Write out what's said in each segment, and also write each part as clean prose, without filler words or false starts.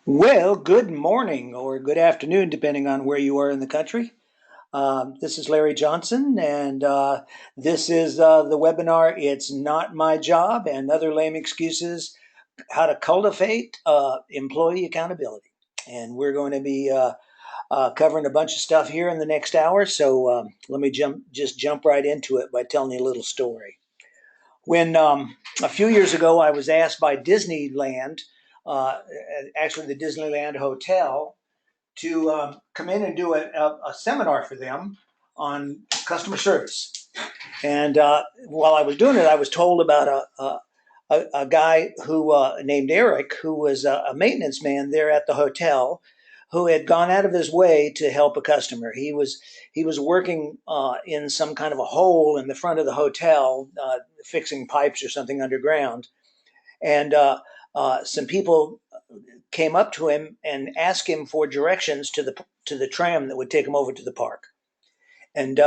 Well, good morning or good afternoon, depending on where you are in the country. This is Larry Johnson, and this is the webinar It's Not My Job and Other Lame Excuses, How to Cultivate Employee Accountability. And we're going to be covering a bunch of stuff here in the next hour, so let me just jump right into it by telling you a little story. When a few years ago I was asked by Disneyland, uh, actually the Disneyland Hotel, to come in and do a seminar for them on customer service. And while I was doing it, I was told about a guy who named Eric, who was a maintenance man there at the hotel, who had gone out of his way to help a customer. He was working in some kind of a hole in the front of the hotel, fixing pipes or something underground, and some people came up to him and asked him for directions to the tram that would take him over to the park. And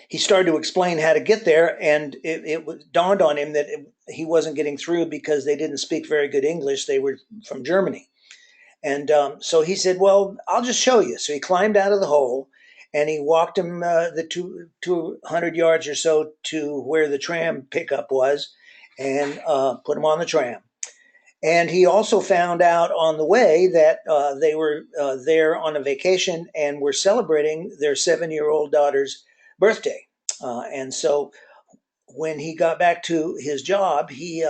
he started to explain how to get there, and it dawned on him that he wasn't getting through because they didn't speak very good English. They were from Germany. And so he said, well, I'll just show you. So he climbed out of the hole and he walked him the 200 yards or so to where the tram pickup was, and put him on the tram. And he also found out on the way that they were there on a vacation and were celebrating their 7-year-old daughter's birthday. And so when he got back to his job, he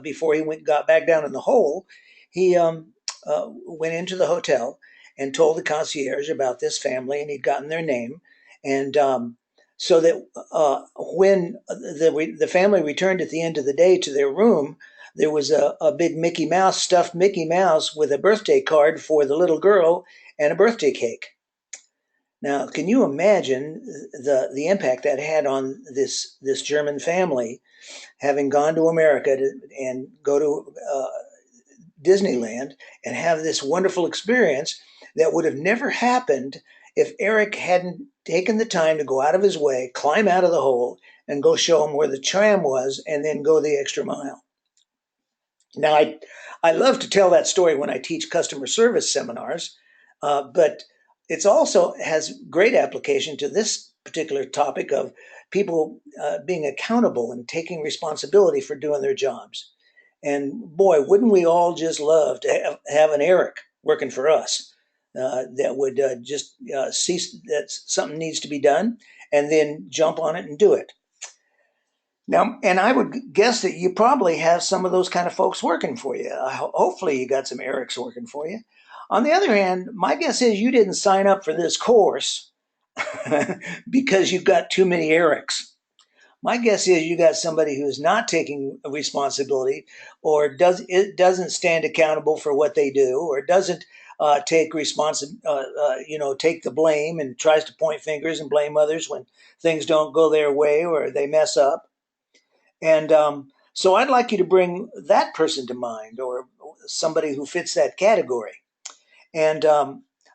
before he got back down in the hole, he went into the hotel and told the concierge about this family, and he'd gotten their name. And so that when the family returned at the end of the day to their room, there was a big Mickey Mouse, stuffed Mickey Mouse, with a birthday card for the little girl and a birthday cake. Now, can you imagine the impact that had on this German family, having gone to America and go to Disneyland and have this wonderful experience that would have never happened if Eric hadn't taken the time to go out of his way, climb out of the hole, and go show him where the tram was, and then go the extra mile. Now, I love to tell that story when I teach customer service seminars, but it's also has great application to this particular topic of people being accountable and taking responsibility for doing their jobs. And boy, wouldn't we all just love to have an Eric working for us that would just see that something needs to be done and then jump on it and do it. Now, and I would guess that you probably have some of those kind of folks working for you. Hopefully, you got some Erics working for you. On the other hand, my guess is you didn't sign up for this course because you've got too many Erics. My guess is you got somebody who's not taking responsibility, or doesn't stand accountable for what they do, or doesn't take take the blame and tries to point fingers and blame others when things don't go their way or they mess up. And so I'd like you to bring that person to mind, or somebody who fits that category. And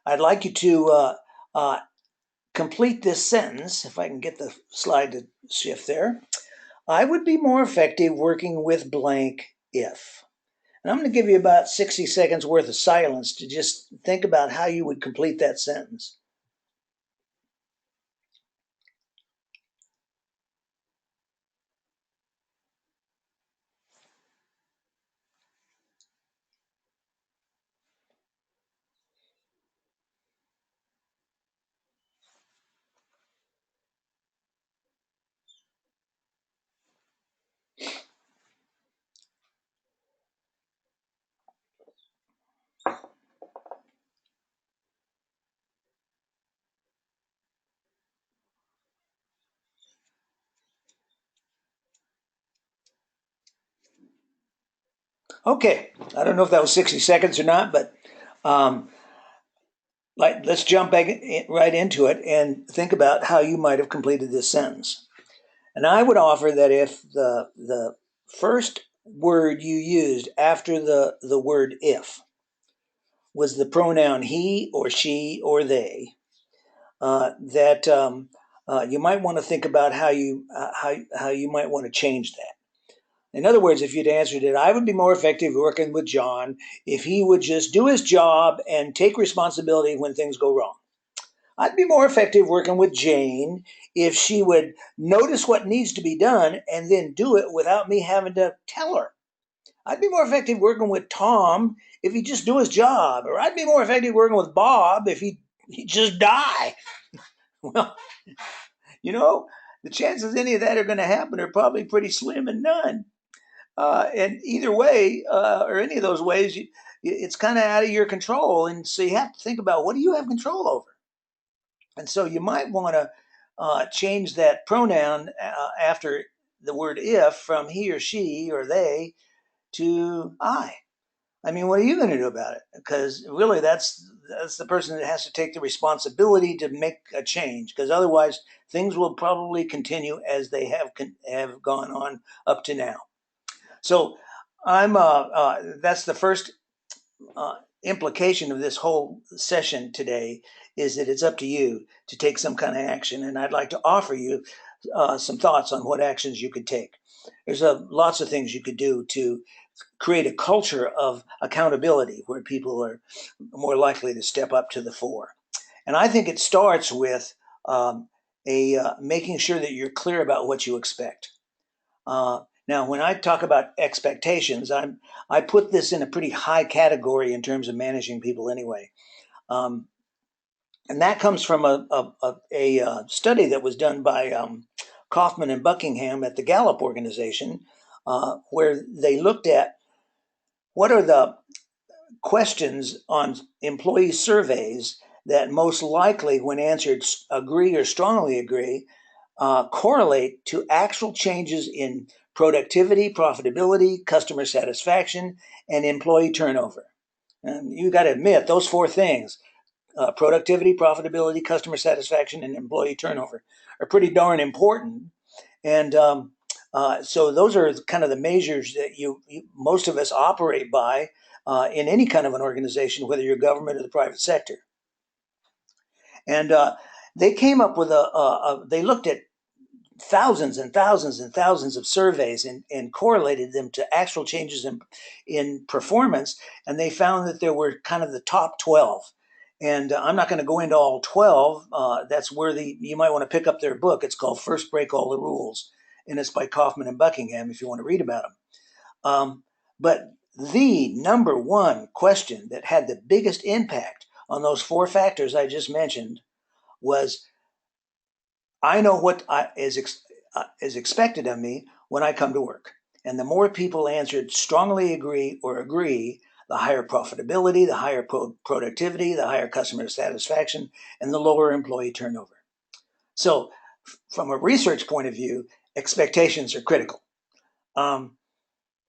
I'd like you to complete this sentence, if I can get the slide to shift there. I would be more effective working with blank if. And I'm going to give you about 60 seconds worth of silence to just think about how you would complete that sentence. Okay, I don't know if that was 60 seconds or not, but um, let's jump back right into it and think about how you might have completed this sentence. And I would offer that if the first word you used after the word if was the pronoun he or she or they, that you might want to think about how you might want to change that. In other words, if you'd answered it, I would be more effective working with John if he would just do his job and take responsibility when things go wrong. I'd be more effective working with Jane if she would notice what needs to be done and then do it without me having to tell her. I'd be more effective working with Tom if he'd just do his job. Or I'd be more effective working with Bob if he'd just die. Well, you know, the chances any of that are going to happen are probably pretty slim and none. And either way, or any of those ways, it's kind of out of your control. And so you have to think about, what do you have control over? And so you might want to change that pronoun after the word if from he or she or they to I. I mean, what are you going to do about it? Because really, that's the person that has to take the responsibility to make a change. Because otherwise, things will probably continue as they have gone on up to now. So that's the first implication of this whole session today, is that it's up to you to take some kind of action. And I'd like to offer you some thoughts on what actions you could take. There's lots of things you could do to create a culture of accountability where people are more likely to step up to the fore. And I think it starts with making sure that you're clear about what you expect. Now, when I talk about expectations, I put this in a pretty high category in terms of managing people anyway. And that comes from a study that was done by Kaufman and Buckingham at the Gallup organization, where they looked at what are the questions on employee surveys that most likely, when answered agree or strongly agree, correlate to actual changes in productivity, profitability, customer satisfaction, and employee turnover. And you got to admit, those four things, productivity, profitability, customer satisfaction, and employee turnover, are pretty darn important. And so those are kind of the measures that most of us operate by in any kind of an organization, whether you're government or the private sector. And they came up with they looked at thousands and thousands and thousands of surveys and correlated them to actual changes in performance. And they found that there were kind of the top 12. And I'm not going to go into all 12. That's worthy. You might want to pick up their book. It's called First Break All the Rules. And it's by Kaufman and Buckingham if you want to read about them. But the number one question that had the biggest impact on those four factors I just mentioned was, I know what is expected of me when I come to work. And the more people answered strongly agree or agree, the higher profitability, the higher productivity, the higher customer satisfaction, and the lower employee turnover. So from a research point of view, expectations are critical.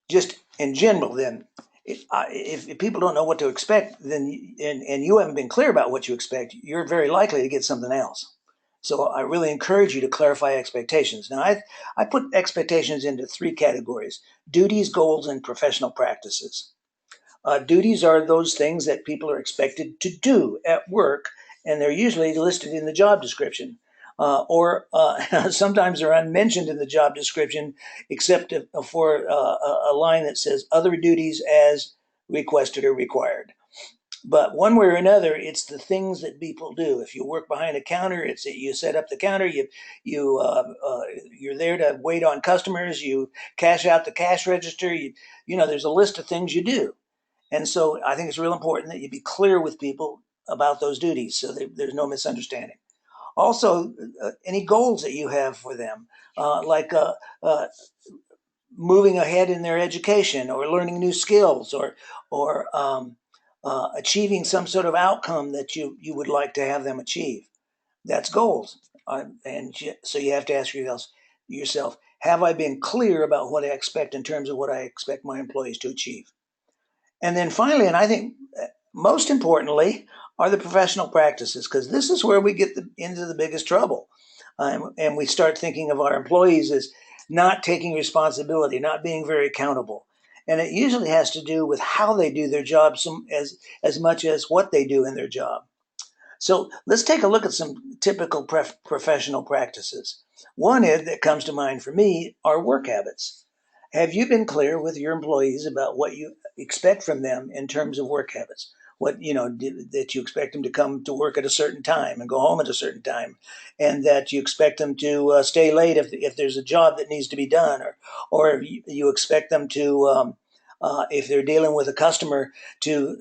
Just in general, then, if people don't know what to expect, then and you haven't been clear about what you expect, you're very likely to get something else. So I really encourage you to clarify expectations. Now, I put expectations into three categories: duties, goals, and professional practices. Duties are those things that people are expected to do at work, and they're usually listed in the job description. Or sometimes they're unmentioned in the job description, except for a line that says other duties as requested or required. But one way or another, it's the things that people do. If you work behind a counter, it's that you set up the counter. You're there to wait on customers. You cash out the cash register. There's a list of things you do, and so I think it's real important that you be clear with people about those duties, so there's no misunderstanding. Also, any goals that you have for them, like moving ahead in their education or learning new skills or achieving some sort of outcome that you would like to have them achieve. That's goals. So you have to ask yourself, have I been clear about what I expect in terms of what I expect my employees to achieve? And then finally, and I think most importantly, are the professional practices, because this is where we get into the biggest trouble. And we start thinking of our employees as not taking responsibility, not being very accountable. And it usually has to do with how they do their job as much as what they do in their job. So let's take a look at some typical professional practices. One that comes to mind for me are work habits. Have you been clear with your employees about what you expect from them in terms of work habits? What, that you expect them to come to work at a certain time and go home at a certain time, and that you expect them to stay late if there's a job that needs to be done, or you expect them to, if they're dealing with a customer, to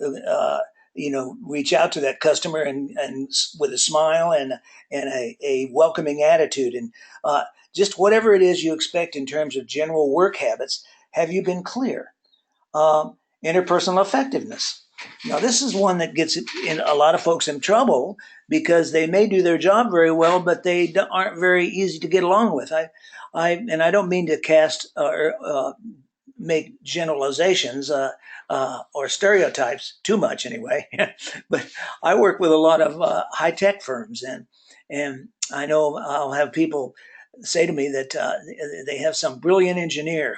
reach out to that customer and with a smile and a welcoming attitude, and just whatever it is you expect in terms of general work habits. Have you been clear? Interpersonal effectiveness. Now, this is one that gets in a lot of folks in trouble because they may do their job very well, but they aren't very easy to get along with. And I don't mean to cast or make generalizations or stereotypes too much, anyway. But I work with a lot of high tech firms, and I know I'll have people say to me that they have some brilliant engineer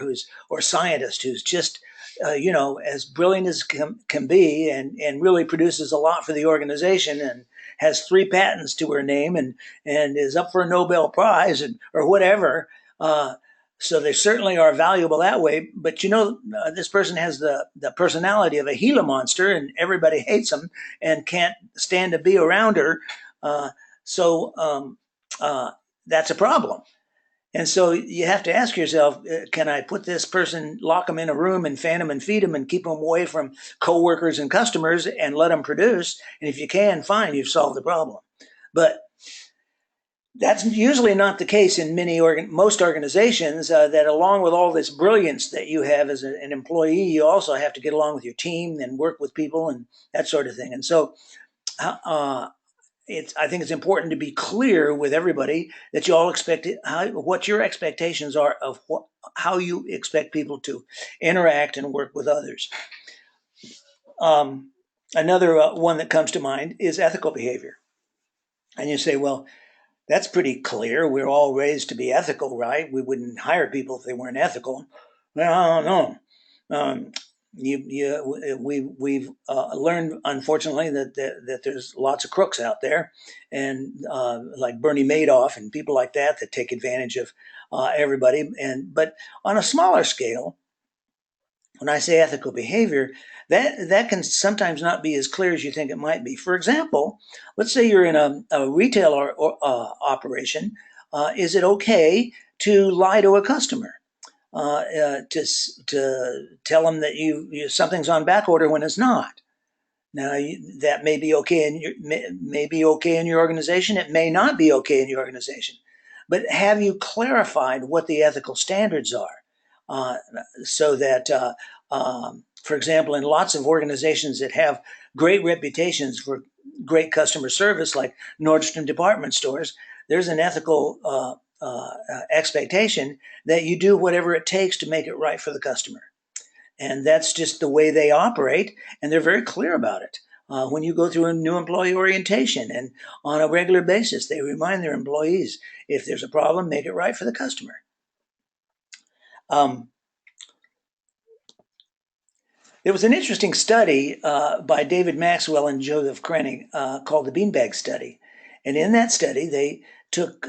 or scientist who's just as brilliant as can be, and really produces a lot for the organization, and has 3 patents to her name, and is up for a Nobel Prize or whatever. So they certainly are valuable that way. But this person has the personality of a Gila monster, and everybody hates him and can't stand to be around her. So that's a problem. And so you have to ask yourself, can I put this person, lock them in a room and fan them and feed them and keep them away from coworkers and customers and let them produce? And if you can, fine, you've solved the problem. But that's usually not the case in most organizations, that along with all this brilliance that you have as an employee, you also have to get along with your team and work with people and that sort of thing. And so I think it's important to be clear with everybody that you all expect what your expectations are of how you expect people to interact and work with others. Another one that comes to mind is ethical behavior. And you say, well, that's pretty clear. We're all raised to be ethical, right? We wouldn't hire people if they weren't ethical. Well, I don't know. We've learned, unfortunately, that there's lots of crooks out there, and like Bernie Madoff and people like that take advantage of everybody. But on a smaller scale, when I say ethical behavior, that can sometimes not be as clear as you think it might be. For example, let's say you're in a retail operation. Is it okay to lie to a customer? To tell them that something's on back order when it's not. Now that may be okay in your organization. It may not be okay in your organization. But have you clarified what the ethical standards are, so that, for example, in lots of organizations that have great reputations for great customer service, like Nordstrom department stores, there's an ethical expectation that you do whatever it takes to make it right for the customer. And that's just the way they operate, and they're very clear about it. When you go through a new employee orientation, and on a regular basis, they remind their employees, if there's a problem, make it right for the customer. There was an interesting study by David Maxwell and Joseph Krennig called the Beanbag Study. And in that study, they took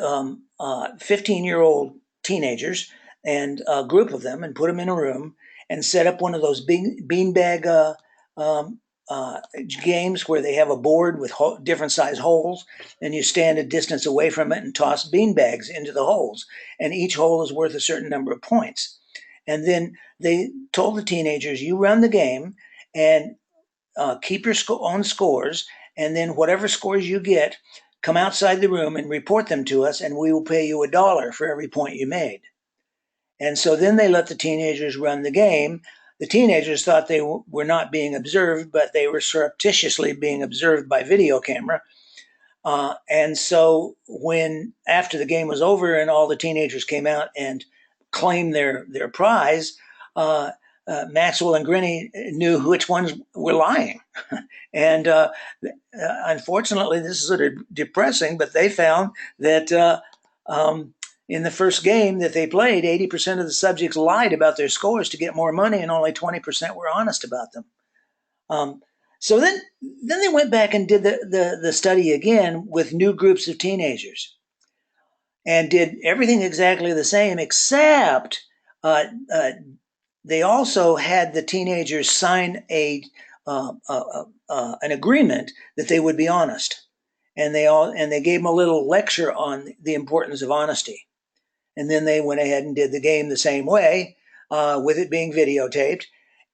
15-year-old teenagers and a group of them and put them in a room and set up one of those beanbag games where they have a board with different size holes, and you stand a distance away from it and toss beanbags into the holes. And each hole is worth a certain number of points. And then they told the teenagers, you run the game and keep your own scores, and then whatever scores you get, come outside the room and report them to us, and we will pay you $1 for every point you made. And so then they let the teenagers run the game. The teenagers thought they were not being observed, but they were surreptitiously being observed by video camera. And so after the game was over and all the teenagers came out and claimed their prize, Maxwell and Grinny knew which ones were lying. And unfortunately, this is sort of depressing, but they found that in the first game that they played, 80% of the subjects lied about their scores to get more money, and only 20% were honest about them. So then they went back and did the study again with new groups of teenagers, and did everything exactly the same, except they also had the teenagers sign an agreement that they would be honest, and they gave them a little lecture on the importance of honesty. And then they went ahead and did the game the same way, with it being videotaped,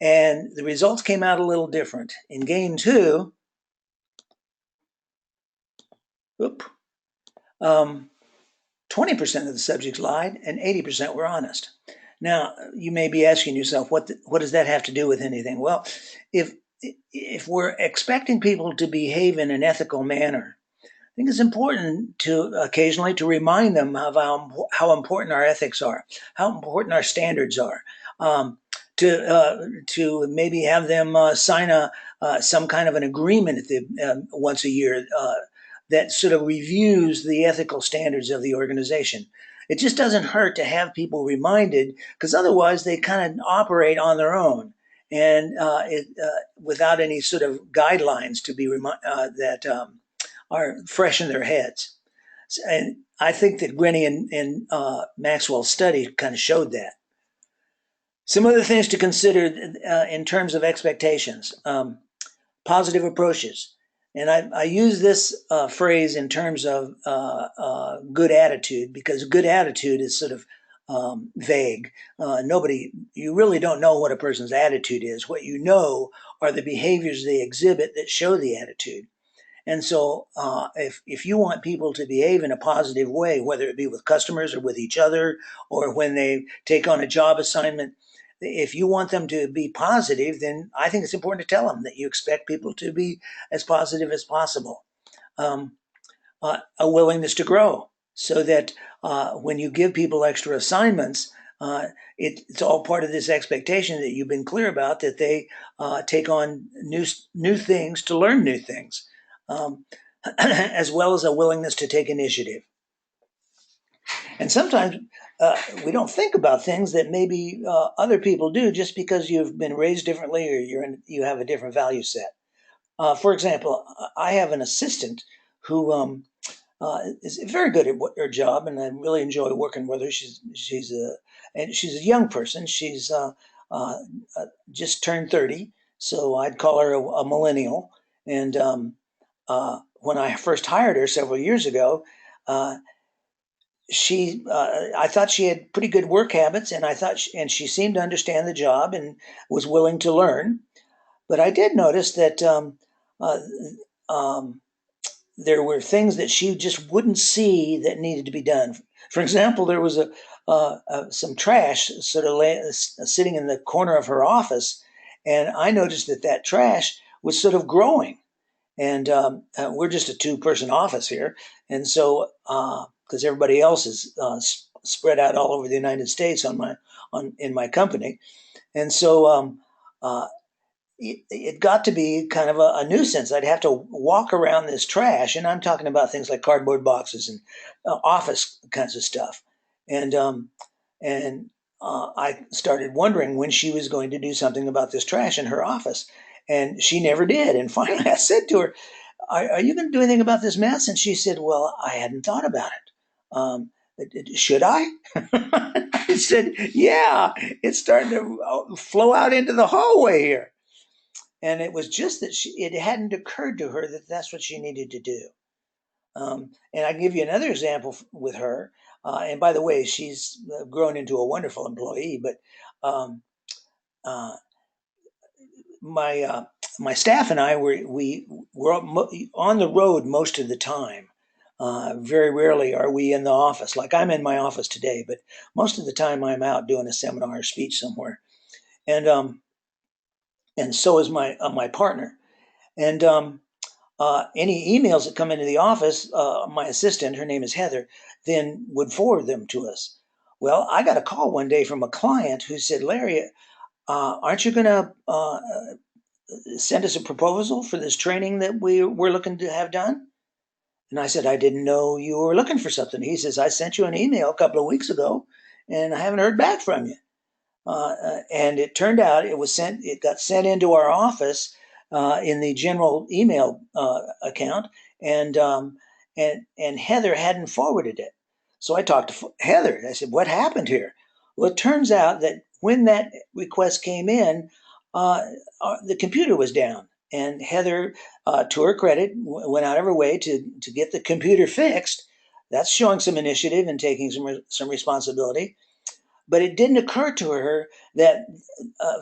and the results came out a little different. In game two, 20% of the subjects lied and 80% were honest. Now, you may be asking yourself, what does that have to do with anything? Well, if we're expecting people to behave in an ethical manner, I think it's important to occasionally to remind them of how important our ethics are, how important our standards are. To maybe have them sign some kind of an agreement once a year that sort of reviews the ethical standards of the organization. It just doesn't hurt to have people reminded, because otherwise they kind of operate on their own and without any sort of guidelines to be that are fresh in their heads. And I think that Grenny and Maxwell's study kind of showed that. Some other things to consider in terms of expectations, positive approaches. And I use this phrase in terms of good attitude, because good attitude is sort of vague. You really don't know what a person's attitude is. What you know are the behaviors they exhibit that show the attitude. And so if you want people to behave in a positive way, whether it be with customers or with each other, or when they take on a job assignment, if you want them to be positive, then I think it's important to tell them that you expect people to be as positive as possible. A willingness to grow, so that when you give people extra assignments, it's all part of this expectation that you've been clear about, that they take on new things to learn new things, as well as a willingness to take initiative. And sometimes we don't think about things that maybe other people do just because you've been raised differently or you have a different value set. For example, I have an assistant who is very good at her job, and I really enjoy working with her. She's a young person. She's just turned 30, so I'd call her a millennial. And when I first hired her several years ago, I thought she had pretty good work habits, and and she seemed to understand the job and was willing to learn. But I did notice that there were things that she just wouldn't see that needed to be done. For example, there was some trash sort of sitting in the corner of her office, and I noticed that trash was sort of growing. And we're just a two-person office here, and so because everybody else is spread out all over the United States in my company, and so it got to be kind of a nuisance. I'd have to walk around this trash, and I'm talking about things like cardboard boxes and office kinds of stuff, and I started wondering when she was going to do something about this trash in her office. And she never did. And finally I said to her, are you going to do anything about this mess? And she said, well, I hadn't thought about it. Should I? I said, yeah, it's starting to flow out into the hallway here. And it was just that it hadn't occurred to her that that's what she needed to do. And I can give you another example with her. And by the way, she's grown into a wonderful employee, but my staff and I were on the road most of the time. Very rarely are we in the office. Like I'm in my office today, but most of the time I'm out doing a seminar or speech somewhere, and so is my partner. And any emails that come into the office, my assistant, her name is Heather, then would forward them to us. Well, I got a call one day from a client who said, Larry, aren't you going to send us a proposal for this training that we're looking to have done? And I said, I didn't know you were looking for something. He says, I sent you an email a couple of weeks ago, and I haven't heard back from you. And it turned out it got sent into our office in the general email account, and Heather hadn't forwarded it. So I talked to Heather. I said, what happened here? Well, it turns out that when that request came in, the computer was down, and Heather, to her credit, went out of her way to get the computer fixed. That's showing some initiative and taking some responsibility. But it didn't occur to her that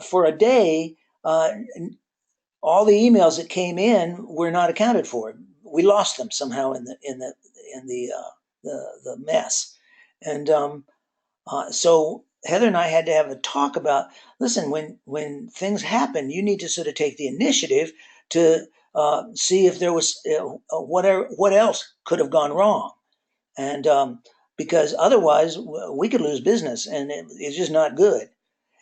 for a day, all the emails that came in were not accounted for. We lost them somehow in the mess, and so Heather and I had to have a talk about, listen, when things happen, you need to sort of take the initiative to see if there was what else could have gone wrong, and because otherwise we could lose business, and it's just not good.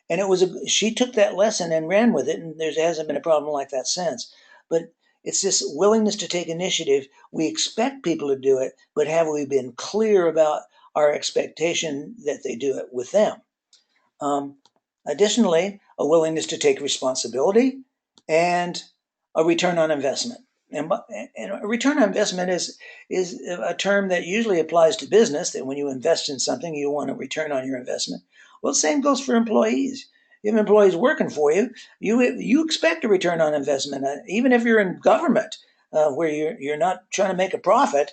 And she took that lesson and ran with it, and there hasn't been a problem like that since. But it's this willingness to take initiative. We expect people to do it, but have we been clear about our expectation that they do it with them? Um, Additionally, a willingness to take responsibility and a return on investment. And a return on investment is a term that usually applies to business, that when you invest in something, you want a return on your investment. Well, the same goes for employees. You have employees working for you, you expect a return on investment, even if you're in government, where you're not trying to make a profit.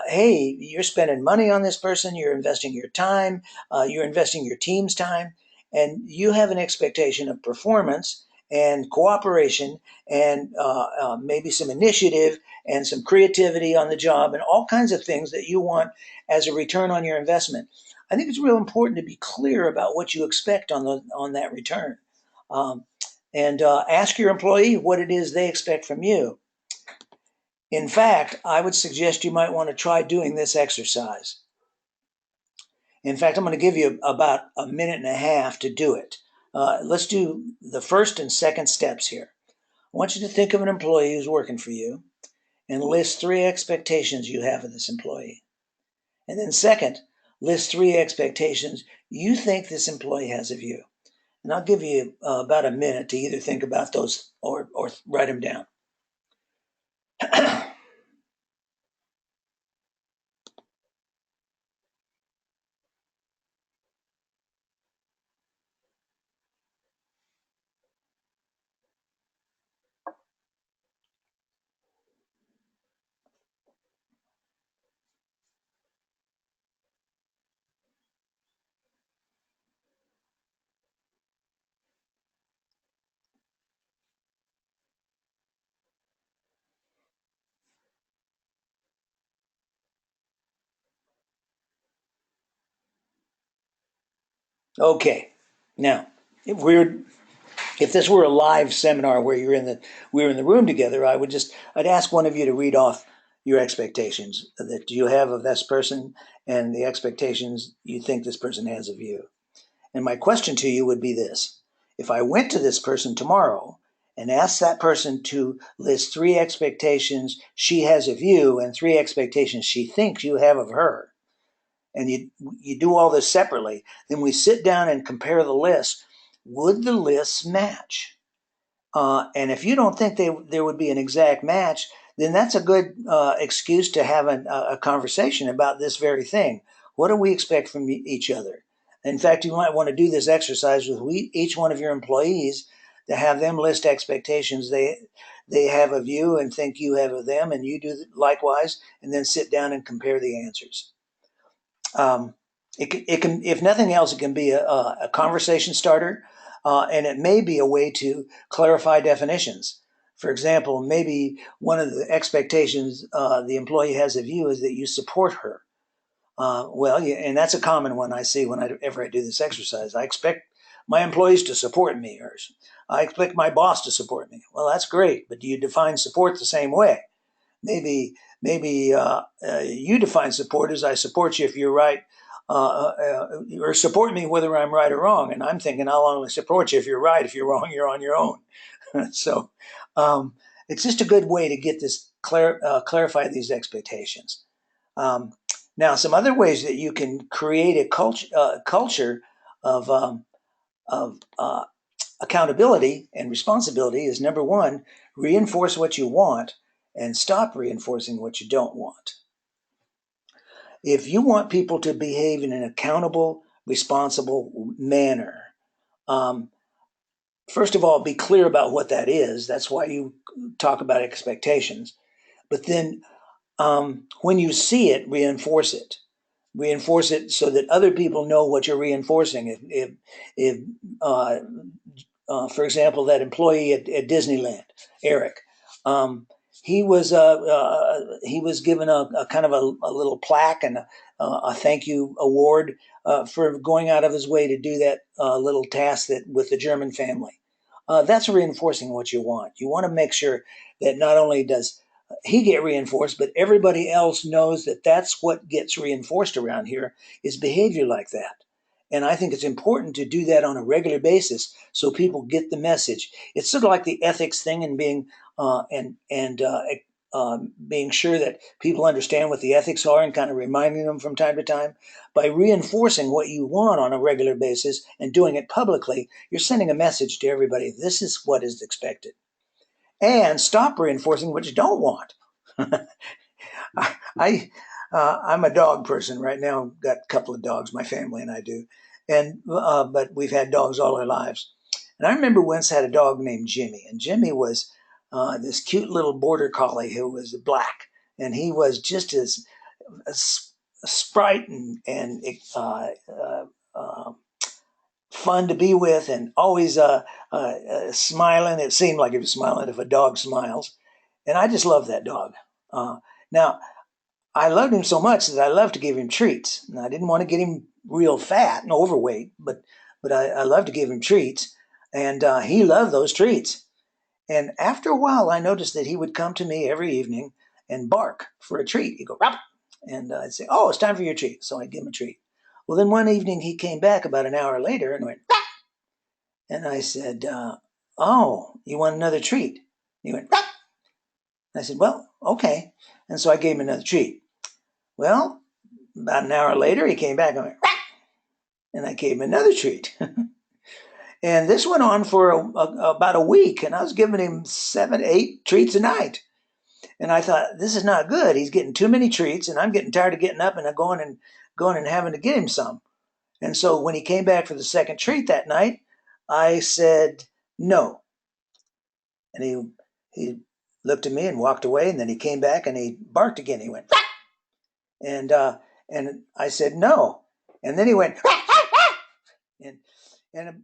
Hey, you're spending money on this person, you're investing your time, you're investing your team's time, and you have an expectation of performance and cooperation and maybe some initiative and some creativity on the job and all kinds of things that you want as a return on your investment. I think it's real important to be clear about what you expect on that return, um, and ask your employee what it is they expect from you. In fact, I would suggest you might want to try doing this exercise. In fact, I'm going to give you about a minute and a half to do it. Let's do the first and second steps here. I want you to think of an employee who's working for you and list 3 expectations you have of this employee. And then second, list 3 expectations you think this employee has of you. And I'll give you about a minute to either think about those or write them down. Okay. Now, if this were a live seminar where we're in the room together, I'd ask one of you to read off your expectations that you have of this person and the expectations you think this person has of you. And my question to you would be this: if I went to this person tomorrow and asked that person to list 3 expectations she has of you and 3 expectations she thinks you have of her, and you do all this separately, then we sit down and compare the lists. Would the lists match? And if you don't think there would be an exact match, then that's a good excuse to have a conversation about this very thing. What do we expect from each other? In fact, you might want to do this exercise with each one of your employees, to have them list expectations they have of you and think you have of them, and you do likewise, and then sit down and compare the answers. Um, it can, if nothing else, it can be a conversation starter, and it may be a way to clarify definitions. For example, maybe one of the expectations the employee has of you is that you support her. Well, yeah, and that's a common one I see whenever I do this exercise. I expect my employees to support me, or I expect my boss to support me. Well, that's great, but do you define support the same way? Maybe you define support as I support you if you're right, or support me whether I'm right or wrong. And I'm thinking I'll only support you if you're right. If you're wrong, you're on your own. So um, it's just a good way to get this clarify these expectations. Um, Now, some other ways that you can create a culture of accountability and responsibility is, number one, reinforce what you want and stop reinforcing what you don't want. If you want people to behave in an accountable, responsible manner. Um, First of all, be clear about what that is. That's why you talk about expectations. But then when you see it, reinforce it. Reinforce it so that other people know what you're reinforcing. If uh, for example, that employee at Disneyland, Eric, um, he was given a kind of a little plaque and a thank you award for going out of his way to do that little task that with the German family. That's reinforcing what you want. You want to make sure that not only does he get reinforced, but everybody else knows that that's what gets reinforced around here is behavior like that. And I think it's important to do that on a regular basis so people get the message. It's sort of like the ethics thing and being being sure that people understand what the ethics are and kind of reminding them from time to time. By reinforcing what you want on a regular basis and doing it publicly, you're sending a message to everybody. This is what is expected. And stop reinforcing what you don't want. I I'm a dog person right now. Got a couple of dogs, my family and I do, and but we've had dogs all our lives. And I remember once had a dog named Jimmy, and Jimmy was this cute little border collie who was black, and he was just as sprite and fun to be with, and always smiling. It seemed like he was smiling if a dog smiles, and I just loved that dog. Now I loved him so much that I loved to give him treats. And I didn't want to get him real fat and overweight, but I loved to give him treats, and he loved those treats. And after a while, I noticed that he would come to me every evening and bark for a treat. He'd go, Rap! And I'd say, "Oh, it's time for your treat." So I'd give him a treat. Well, then one evening he came back about an hour later and went, Rap! And I said, "Oh, you want another treat?" He went, Rap! And I said, "Well, okay." And so I gave him another treat. Well, about an hour later, he came back and went, Rap! And I gave him another treat. And this went on for about a week, and I was giving him 7, 8 treats a night. And I thought, this is not good. He's getting too many treats, and I'm getting tired of getting up and going and having to get him some. And so when he came back for the second treat that night, I said no. And he looked at me and walked away, and then he came back and he barked again. He went, Rap! and and I said no, and then he went, and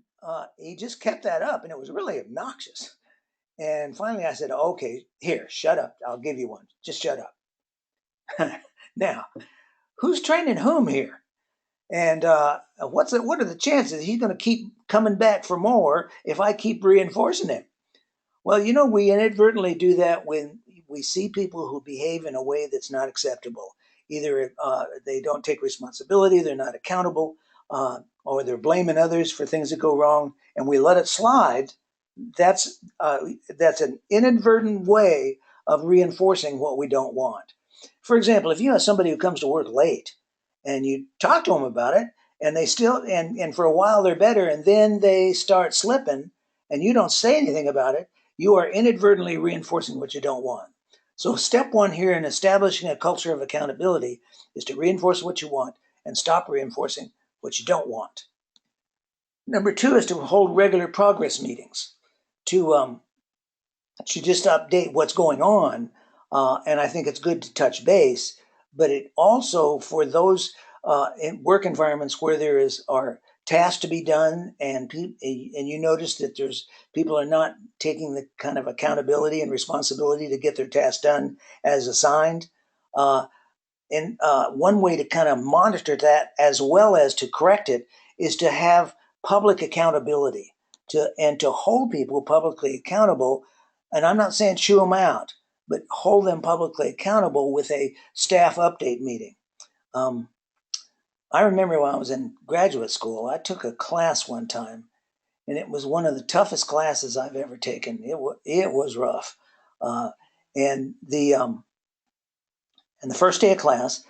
he just kept that up, and it was really obnoxious. And finally, I said, "Okay, here, shut up. I'll give you one. Just shut up." Now, who's training whom here? And what are the chances he's going to keep coming back for more if I keep reinforcing him? Well, we inadvertently do that when we see people who behave in a way that's not acceptable. Either they don't take responsibility, they're not accountable, or they're blaming others for things that go wrong, and we let it slide. That's an inadvertent way of reinforcing what we don't want. For example, if you have somebody who comes to work late and you talk to them about it, and they still and for a while they're better, and then they start slipping, and you don't say anything about it, you are inadvertently reinforcing what you don't want. So step one here in establishing a culture of accountability is to reinforce what you want and stop reinforcing what you don't want. Number two is to hold regular progress meetings to just update what's going on. And I think it's good to touch base, but it also for those in work environments where are tasks to be done, and you notice that there's people are not taking the kind of accountability and responsibility to get their tasks done as assigned. And one way to kind of monitor that as well as to correct it is to have public accountability to hold people publicly accountable. And I'm not saying chew them out, but hold them publicly accountable with a staff update meeting. Um, I remember when I was in graduate school, I took a class one time, and it was one of the toughest classes I've ever taken. It was rough, uh, and the first day of class,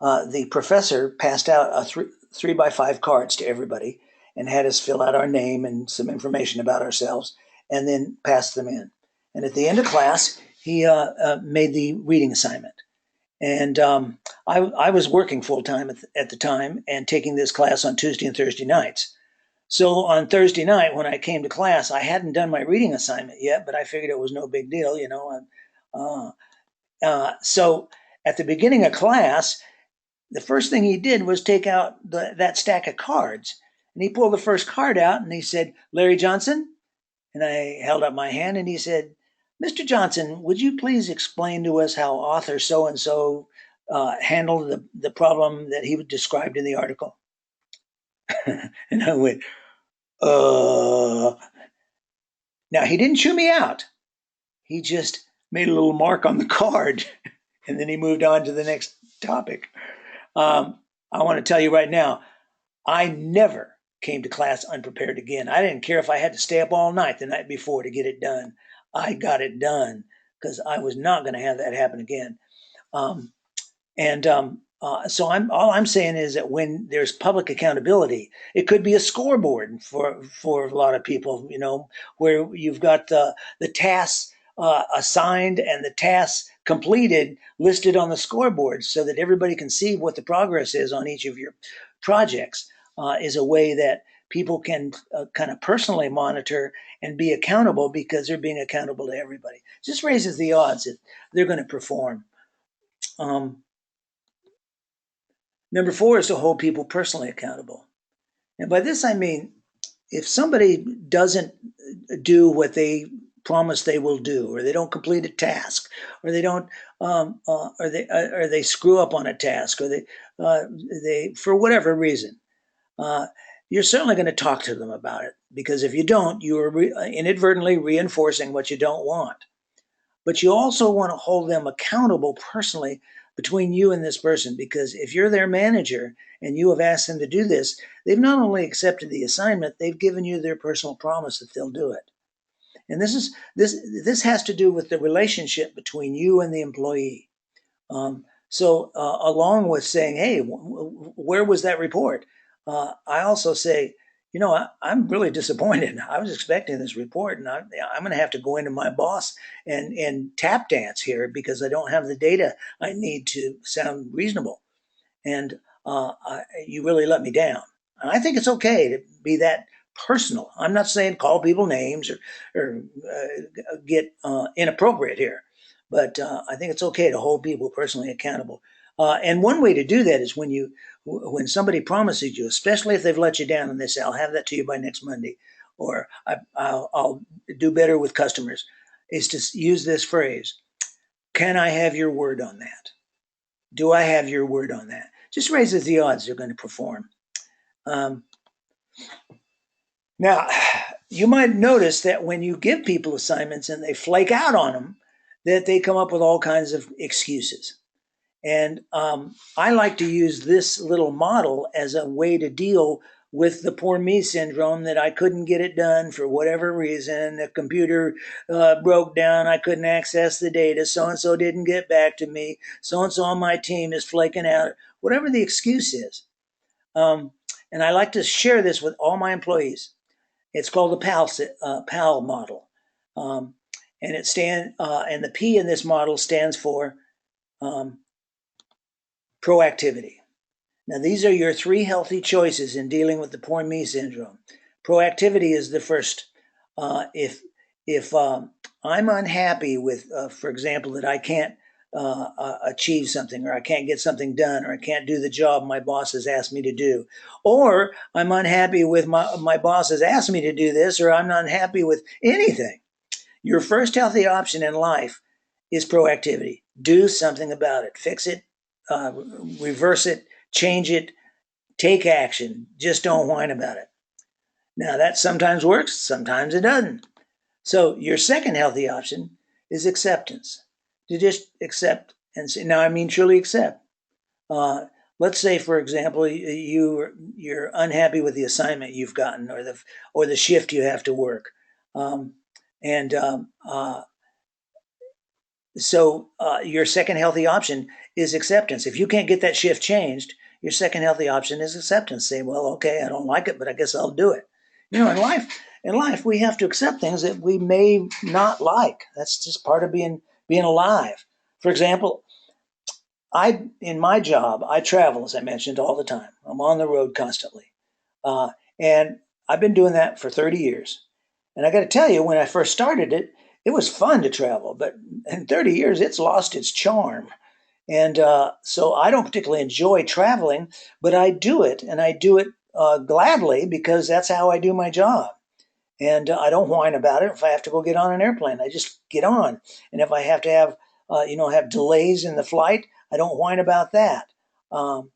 the professor passed out a 3 by 5 cards to everybody and had us fill out our name and some information about ourselves, and then passed them in. And at the end of class, he made the reading assignment. And I was working full time at the time and taking this class on Tuesday and Thursday nights. So on Thursday night, when I came to class, I hadn't done my reading assignment yet, but I figured it was no big deal, you know. So at the beginning of class, the first thing he did was take out that stack of cards. And he pulled the first card out and he said, Larry Johnson? And I held up my hand and he said, Mr. Johnson, would you please explain to us how author so and so handled the problem that he described in the article? And I went, uh. Now, he didn't chew me out. He just made a little mark on the card and then he moved on to the next topic. I want to tell you right now, I never came to class unprepared again. I didn't care if I had to stay up all night the night before to get it done. I got it done because I was not going to have that happen again. Um, so all I'm saying is that when there's public accountability, it could be a scoreboard for a lot of people, you know, where you've got the tasks assigned and the tasks completed listed on the scoreboard so that everybody can see what the progress is on each of your projects. Is a way that people can kind of personally monitor and be accountable because they're being accountable to everybody. Just raises the odds that they're going to perform. Um, Number 4 is to hold people personally accountable. And by this, I mean, if somebody doesn't do what they promise they will do, or they don't complete a task, or they don't, or they screw up on a task, or they for whatever reason, uh, you're certainly going to talk to them about it because if you don't, you are inadvertently reinforcing what you don't want. But you also want to hold them accountable personally between you and this person because if you're their manager and you have asked them to do this, they've not only accepted the assignment, they've given you their personal promise that they'll do it. And this has to do with the relationship between you and the employee. Along with saying, "Hey, where was that report?" I also say, "You know, I'm really disappointed. I was expecting this report, and I'm going to have to go into my boss and tap dance here because I don't have the data I need to sound reasonable, and you really let me down." And I think it's okay to be that personal. I'm not saying call people names or get inappropriate here. But I think it's okay to hold people personally accountable. And one way to do that is when somebody promises you, especially if they've let you down, and they say, "I'll have that to you by next Monday," or I'll do better with customers," is to use this phrase: "Can I have your word on that? Do I have your word on that?" Just raises the odds they're going to perform. Um, Now, you might notice that when you give people assignments and they flake out on them, that they come up with all kinds of excuses. And I like to use this little model as a way to deal with the poor me syndrome that I couldn't get it done for whatever reason. The computer broke down. I couldn't access the data. So and so didn't get back to me. So and so on my team is flaking out. Whatever the excuse is. And I like to share this with all my employees. It's called the PAL model, um, and the P in this model stands for um, proactivity. Now, these are your 3 healthy choices in dealing with the poor me syndrome. Proactivity is the first. If I'm unhappy with, for example, that I can't achieve something, or I can't get something done, or I can't do the job my boss has asked me to do, or I'm unhappy with my boss has asked me to do this, or I'm not happy with anything, your first healthy option in life is proactivity. Do something about it. Fix it, uh, reverse it, change it, take action. Just don't whine about it. Now, that sometimes works, sometimes it doesn't. So, your second healthy option is acceptance. To just accept and say, now I mean truly accept. Uh, let's say, for example, you're unhappy with the assignment you've gotten or the shift you have to work. And So your second healthy option is acceptance. If you can't get that shift changed, your second healthy option is acceptance. Say, well, okay, I don't like it, but I guess I'll do it. You know, in life, we have to accept things that we may not like. That's just part of being alive. For example, in my job, I travel, as I mentioned, all the time. I'm on the road constantly. Uh, and I've been doing that for 30 years. And I got to tell you, when I first started it, it was fun to travel. But in 30 years, it's lost its charm. And so I don't particularly enjoy traveling, but I do it. And I do it gladly because that's how I do my job. And I don't whine about it. If I have to go get on an airplane, I just get on. And if I have to have, have delays in the flight, I don't whine about that. Um,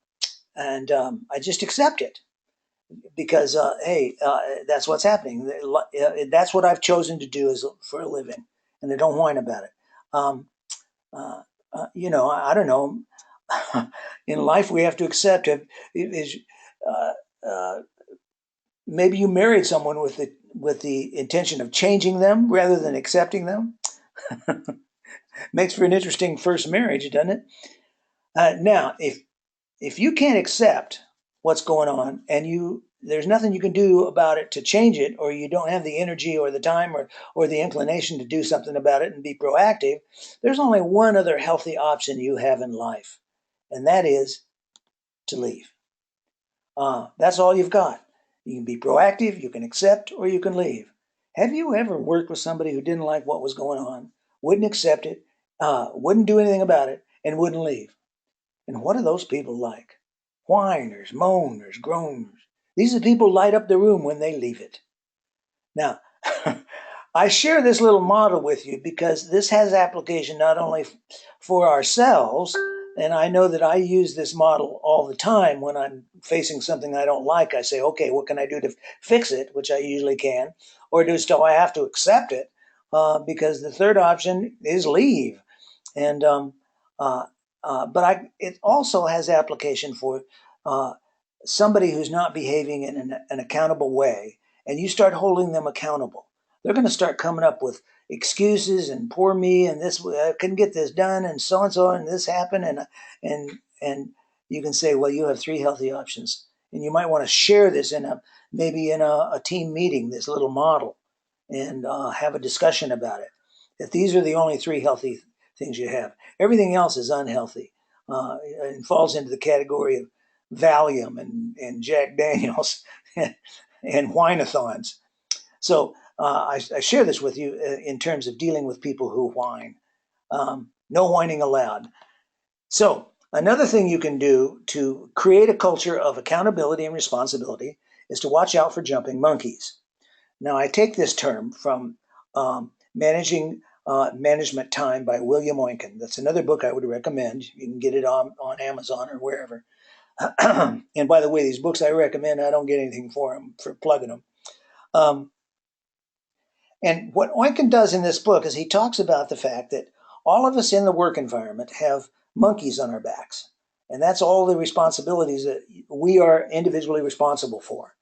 and I just accept it because, hey, that's what's happening. That's what I've chosen to do is for a living, and I don't whine about it. Um, uh, I don't know. In life, we have to accept it. Is uh, uh, maybe you married someone with the intention of changing them rather than accepting them. Makes for an interesting first marriage, doesn't it? Now, if you can't accept what's going on and you there's nothing you can do about it to change it, or you don't have the energy or the time or the inclination to do something about it and be proactive, there's only one other healthy option you have in life, and that is to leave. That's all you've got. You can be proactive, you can accept, or you can leave. Have you ever worked with somebody who didn't like what was going on, wouldn't accept it, wouldn't do anything about it, and wouldn't leave? And what are those people like? Whiners, moaners, groaners. These are people light up the room when they leave it. Now, I share this little model with you because this has application not only for ourselves, and I know that I use this model all the time when I'm facing something I don't like. I say, okay, what can I do to fix it, which I usually can, or do I have to accept it? Because the third option is leave. And uh, but it also has application for uh, somebody who's not behaving in an accountable way, and you start holding them accountable. They're going to start coming up with excuses and poor me and this I couldn't get this done and so and this happened and you can say, well, you have three healthy options, and you might want to share this in a team meeting, this little model, and have a discussion about it. That these are the only three healthy things you have. Everything else is unhealthy and falls into the category of Valium and Jack Daniels and whine-a-thons. So I share this with you in terms of dealing with people who whine. No whining allowed. So another thing you can do to create a culture of accountability and responsibility is to watch out for jumping monkeys. Now, I take this term from Managing Management Time by William Oinkin. That's another book I would recommend. You can get it on Amazon or wherever. And by the way, these books I recommend, I don't get anything for them, for plugging them. Um, and what Oinkin does in this book is he talks about the fact that all of us in the work environment have monkeys on our backs. And that's all the responsibilities that we are individually responsible for.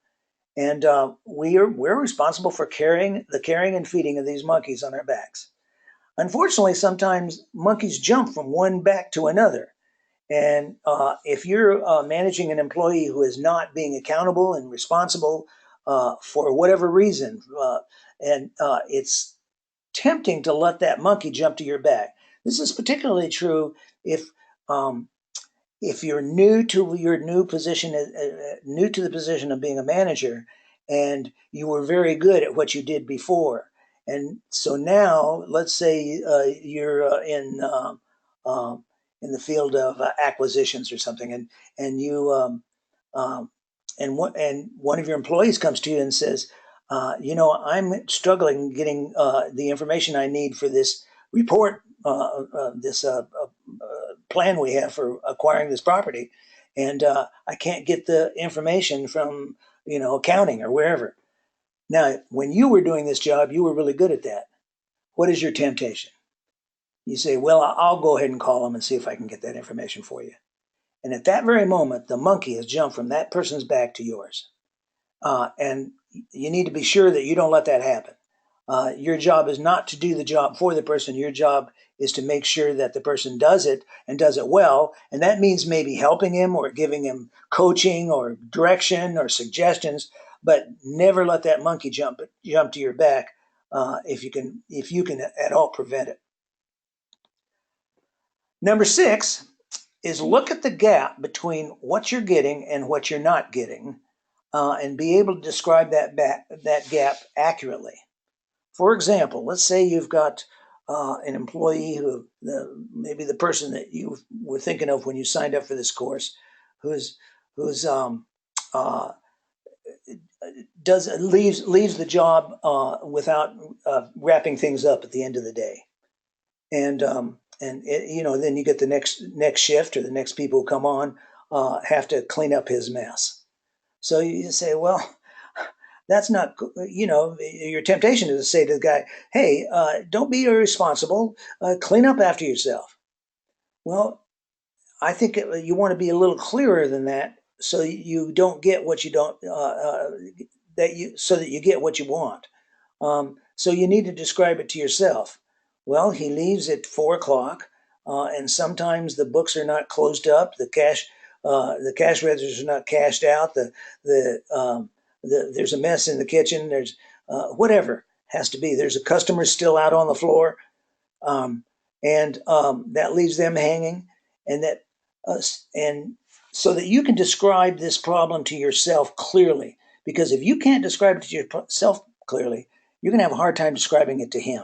And we're responsible for carrying and feeding of these monkeys on our backs. Unfortunately, sometimes monkeys jump from one back to another. And if you're managing an employee who is not being accountable and responsible for whatever reason, and it's tempting to let that monkey jump to your back. This is particularly true if um, if you're new to your new position, new to the position of being a manager, and you were very good at what you did before, and so now let's say you're in the field of acquisitions or something, and you um, and one of your employees comes to you and says, I'm struggling getting the information I need for this report, this plan we have for acquiring this property, and I can't get the information from accounting or wherever. Now, when you were doing this job, you were really good at that. What is your temptation? You say, "Well, I'll go ahead and call them and see if I can get that information for you." And at that very moment, the monkey has jumped from that person's back to yours. And you need to be sure that you don't let that happen. Your job is not to do the job for the person. Your job is to make sure that the person does it and does it well. And that means maybe helping him or giving him coaching or direction or suggestions, but never let that monkey jump to your back if you can at all prevent it. Number 6 is look at the gap between what you're getting and what you're not getting, and be able to describe that gap accurately. For example, let's say you've got an employee maybe the person that you were thinking of when you signed up for this course, who's who's uh, leaves the job without wrapping things up at the end of the day, and then you get the next shift, or the next people who come on have to clean up his mess. So you say, well, that's not, your temptation is to say to the guy, hey, don't be irresponsible, clean up after yourself. Well, I think you want to be a little clearer than that, so you don't get what you don't, so that you get what you want. So you need to describe it to yourself. Well, he leaves at 4 o'clock, and sometimes the books are not closed up. The cash registers are not cashed out. There's a mess in the kitchen. There's whatever has to be. There's a customer still out on the floor, and that leaves them hanging, and that and so that you can describe this problem to yourself clearly. Because if you can't describe it to yourself clearly, you're going to have a hard time describing it to him.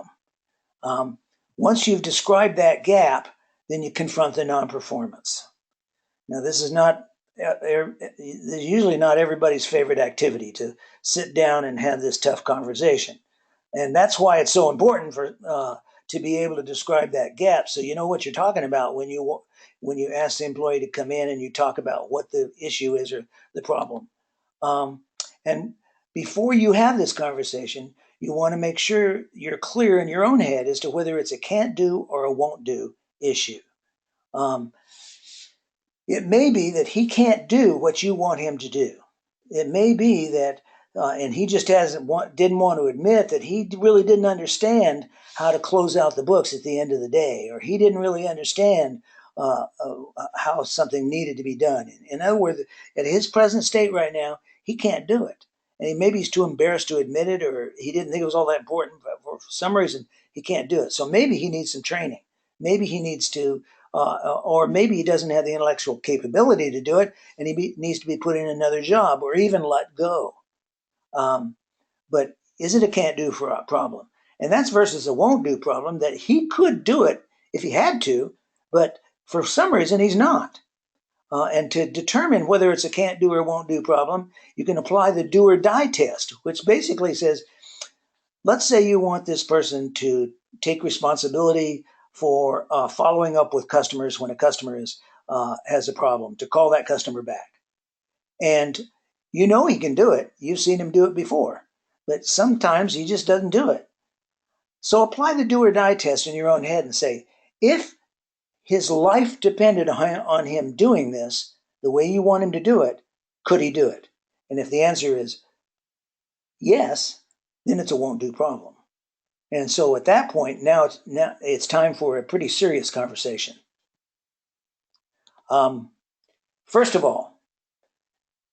Once you've described that gap, then you confront the non-performance. Now, this is not usually not everybody's favorite activity, to sit down and have this tough conversation, and that's why it's so important to be able to describe that gap, so you know what you're talking about when you ask the employee to come in and you talk about what the issue is or the problem. And before you have this conversation, you want to make sure you're clear in your own head as to whether it's a can't do or a won't do issue. Um, it may be that he can't do what you want him to do. It may be that, and he just didn't want to admit that he really didn't understand how to close out the books at the end of the day, or he didn't really understand how something needed to be done. In other words, at his present state right now, he can't do it. And maybe he's too embarrassed to admit it, or he didn't think it was all that important, but for some reason, he can't do it. So maybe he needs some training. Maybe he needs to, or maybe he doesn't have the intellectual capability to do it, and he needs to be put in another job or even let go. But is it a can't do for a problem? And that's versus a won't do problem, that he could do it if he had to, but for some reason he's not. And to determine whether it's a can't do or won't do problem, you can apply the do or die test, which basically says, let's say you want this person to take responsibility for following up with customers when a customer has a problem, to call that customer back. And you know he can do it. You've seen him do it before, but sometimes he just doesn't do it. So apply the do or die test in your own head and say, if his life depended on him doing this the way you want him to do it, could he do it? And if the answer is yes, then it's a won't do problem. And so at that point, now it's time for a pretty serious conversation. First of all,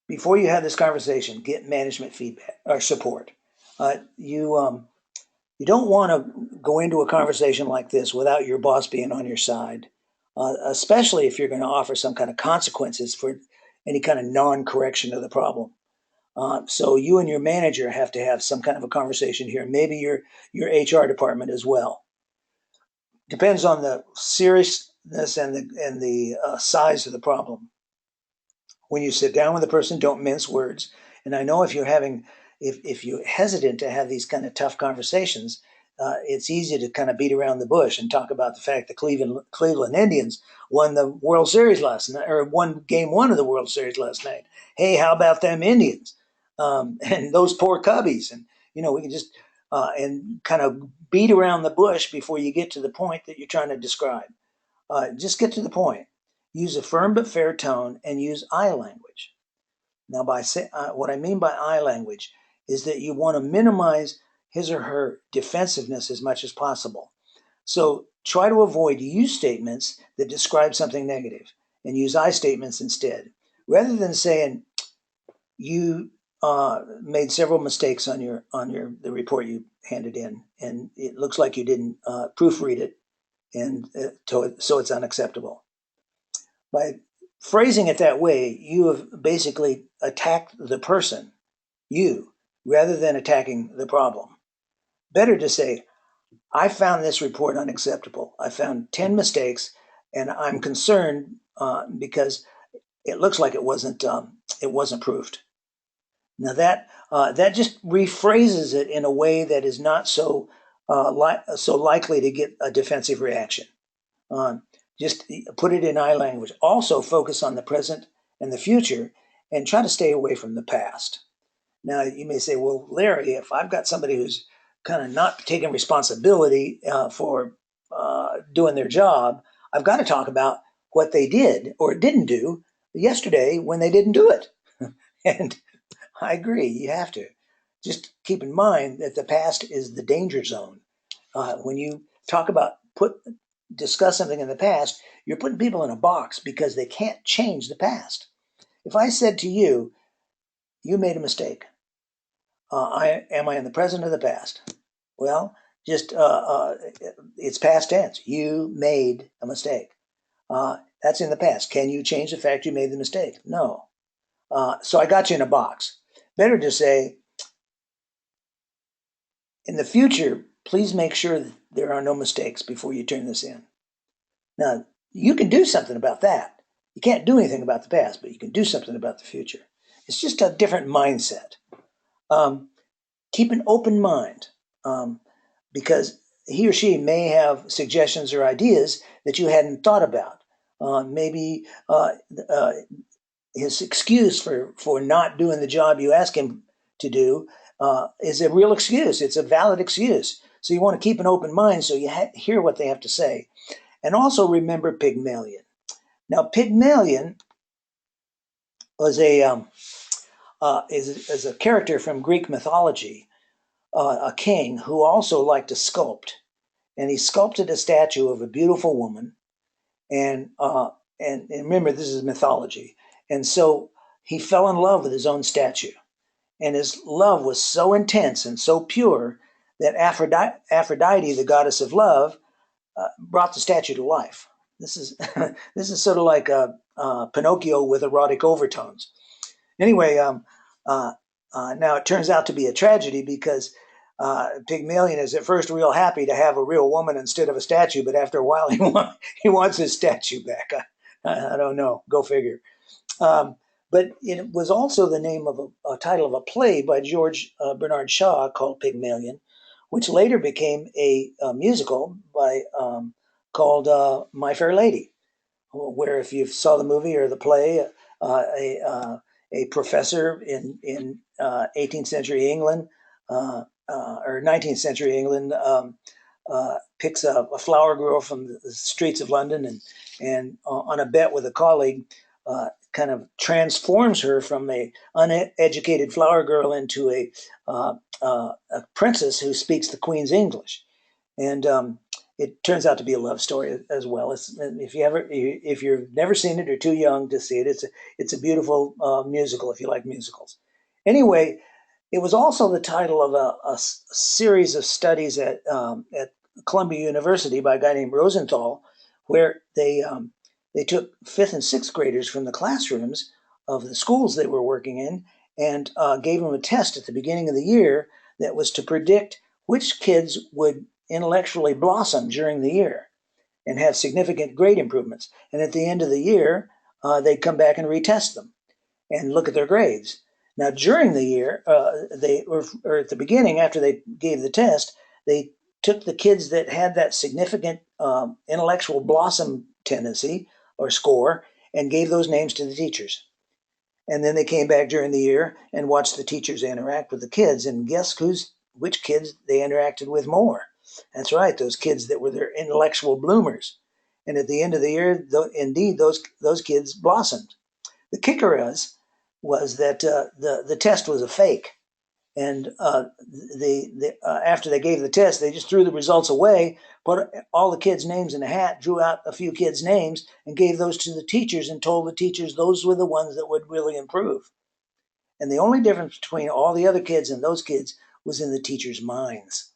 before you have this conversation, get management feedback or support. You don't want to go into a conversation like this without your boss being on your side, especially if you're going to offer some kind of consequences for any kind of non-correction of the problem. So you and your manager have to have some kind of a conversation here. Maybe your HR department as well. Depends on the seriousness and the size of the problem. When you sit down with a person, don't mince words. And I know if you're hesitant to have these kind of tough conversations, it's easy to kind of beat around the bush and talk about the fact that Cleveland Indians won the World Series last night, or won game one of the World Series last night. Hey, how about them Indians? And those poor Cubbies. And, we can just, and kind of beat around the bush before you get to the point that you're trying to describe. Just get to the point. Use a firm but fair tone and use I language. Now, what I mean by I language is that you want to minimize his or her defensiveness as much as possible. So try to avoid you statements that describe something negative, and use I statements instead. Rather than saying you made several mistakes on the report you handed in, and it looks like you didn't proofread it, and so it's unacceptable. By phrasing it that way, you have basically attacked the person, you, rather than attacking the problem. Better to say, I found this report unacceptable. I found 10 mistakes, and I'm concerned because it looks like it wasn't proved. Now that just rephrases it in a way that is not so likely to get a defensive reaction. Um, just put it in I language. Also focus on the present and the future, and try to stay away from the past. Now you may say, well, Larry, if I've got somebody who's kind of not taking responsibility for doing their job, I've got to talk about what they did or didn't do yesterday when they didn't do it. And I agree, you have to. Just keep in mind that the past is the danger zone. When you talk about discuss something in the past, you're putting people in a box because they can't change the past. If I said to you, you made a mistake, am I in the present or the past? Well, just it's past tense. You made a mistake. That's in the past. Can you change the fact you made the mistake? No. So I got you in a box. Better to say, in the future, please make sure that there are no mistakes before you turn this in. Now, you can do something about that. You can't do anything about the past, but you can do something about the future. It's just a different mindset. Um, Keep an open mind because he or she may have suggestions or ideas that you hadn't thought about. Maybe his excuse for not doing the job you ask him to do is a real excuse. It's a valid excuse. So you want to keep an open mind so you hear what they have to say. And also remember Pygmalion. Now, Pygmalion was is a character from Greek mythology, a king who also liked to sculpt, and he sculpted a statue of a beautiful woman. And and remember, this is mythology, and so he fell in love with his own statue, and his love was so intense and so pure that Aphrodite, the goddess of love, brought the statue to life. This is this is sort of like Pinocchio with erotic overtones. Anyway, now it turns out to be a tragedy because Pygmalion is at first real happy to have a real woman instead of a statue, but after a while he wants his statue back. I don't know. Go figure. Um, but it was also the name of a title of a play by George Bernard Shaw called Pygmalion, which later became a musical by called My Fair Lady, where if you saw the movie or the play, a professor in 18th century England or 19th century England picks a flower girl from the streets of London and on a bet with a colleague, kind of transforms her from a uneducated flower girl into a princess who speaks the Queen's English. And it turns out to be a love story as well. If you've never seen it or too young to see it, it's a beautiful musical if you like musicals. Anyway, it was also the title of a series of studies at Columbia University by a guy named Rosenthal, where they took fifth and sixth graders from the classrooms of the schools they were working in and gave them a test at the beginning of the year that was to predict which kids would intellectually blossom during the year and have significant grade improvements. And at the end of the year, they'd come back and retest them and look at their grades. Now, during the year, or at the beginning, after they gave the test, they took the kids that had that significant intellectual blossom tendency or score and gave those names to the teachers. And then they came back during the year and watched the teachers interact with the kids. And guess which kids they interacted with more? That's right, those kids that were their intellectual bloomers. And at the end of the year, indeed, those kids blossomed. The kicker was that the test was a fake, and after they gave the test, they just threw the results away, put all the kids' names in a hat, drew out a few kids' names, and gave those to the teachers, and told the teachers those were the ones that would really improve. And the only difference between all the other kids and those kids was in the teachers' minds.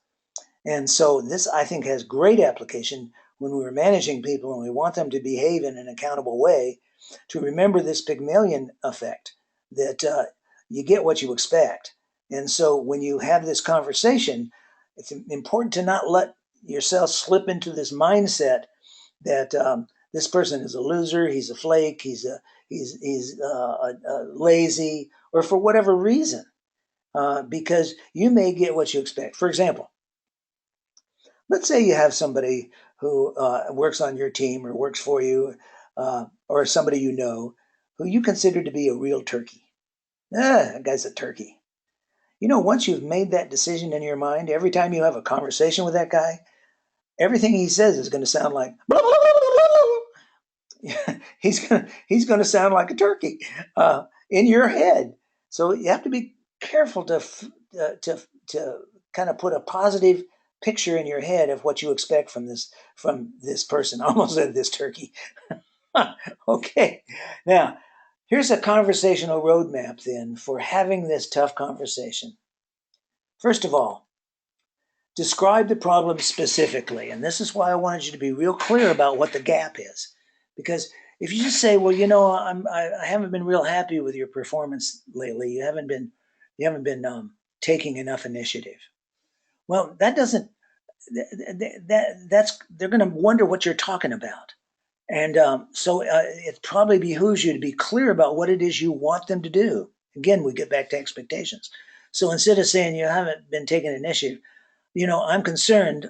And so this, I think, has great application when we were managing people and we want them to behave in an accountable way, to remember this Pygmalion effect, that you get what you expect. And so when you have this conversation, it's important to not let yourself slip into this mindset that this person is a loser, he's a flake, he's lazy, or for whatever reason, because you may get what you expect. For example, let's say you have somebody who works on your team or works for you, or somebody you know who you consider to be a real turkey. That guy's a turkey. You know, once you've made that decision in your mind, every time you have a conversation with that guy, everything he says is going to sound like blah, blah, blah, blah, blah. He's gonna sound like a turkey in your head. So you have to be careful to kind of put a positive picture in your head of what you expect from this person. I almost said this turkey. Okay, now here's a conversational roadmap then for having this tough conversation. First of all, describe the problem specifically. And this is why I wanted you to be real clear about what the gap is. Because if you just say, well, I haven't been real happy with your performance lately. You haven't been taking enough initiative. Well, that doesn't, that's, they're going to wonder what you're talking about. And so it probably behooves you to be clear about what it is you want them to do. Again, we get back to expectations. So instead of saying you haven't been taking initiative, I'm concerned.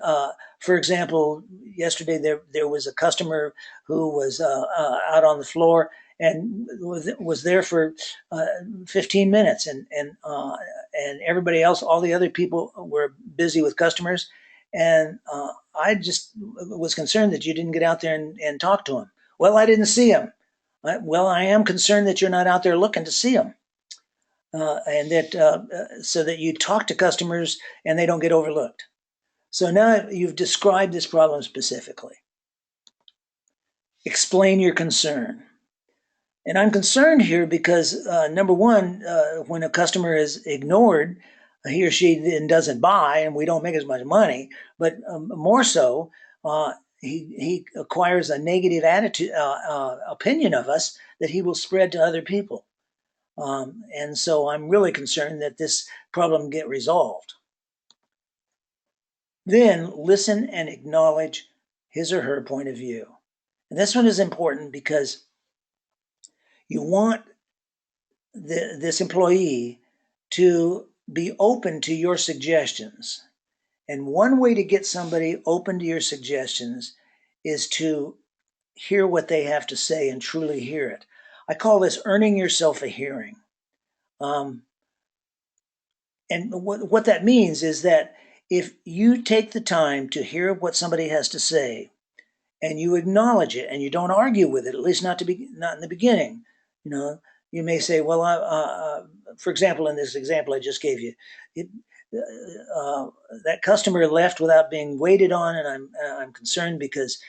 For example, yesterday there was a customer who was out on the floor and was there for 15 minutes, and everybody else, all the other people were busy with customers, and I just was concerned that you didn't get out there and talk to him. Well, I didn't see him. Well, I am concerned that you're not out there looking to see him, and that so that you talk to customers and they don't get overlooked. So now you've described this problem specifically. Explain your concern. And I'm concerned here because, number one, when a customer is ignored, he or she then doesn't buy and we don't make as much money. But more so, he acquires a negative attitude, opinion of us that he will spread to other people. And so I'm really concerned that this problem get resolved. Then listen and acknowledge his or her point of view. And this one is important because you want this employee to be open to your suggestions. And one way to get somebody open to your suggestions is to hear what they have to say and truly hear it. I call this earning yourself a hearing. And what that means is that if you take the time to hear what somebody has to say and you acknowledge it and you don't argue with it, at least not in the beginning, you may say, well, for example, in this example I just gave you, that customer left without being waited on, and I'm concerned because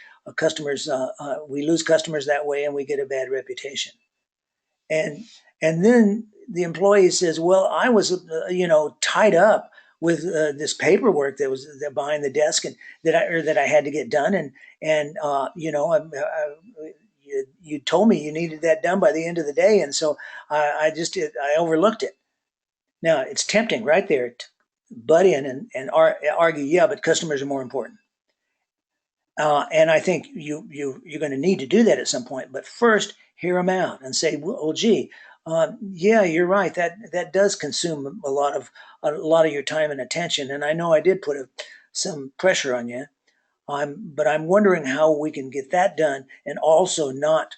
we lose customers that way and we get a bad reputation. And then the employee says, well, I was tied up with this paperwork that was behind the desk and that I had to get done, and you told me you needed that done by the end of the day, and so I overlooked it. Now it's tempting right there to butt in and argue, yeah, but customers are more important. And I think you're going to need to do that at some point. But first, hear them out and say, well, gee, yeah, you're right. That does consume a lot of your time and attention. And I know I did put some pressure on you. But I'm wondering how we can get that done and also not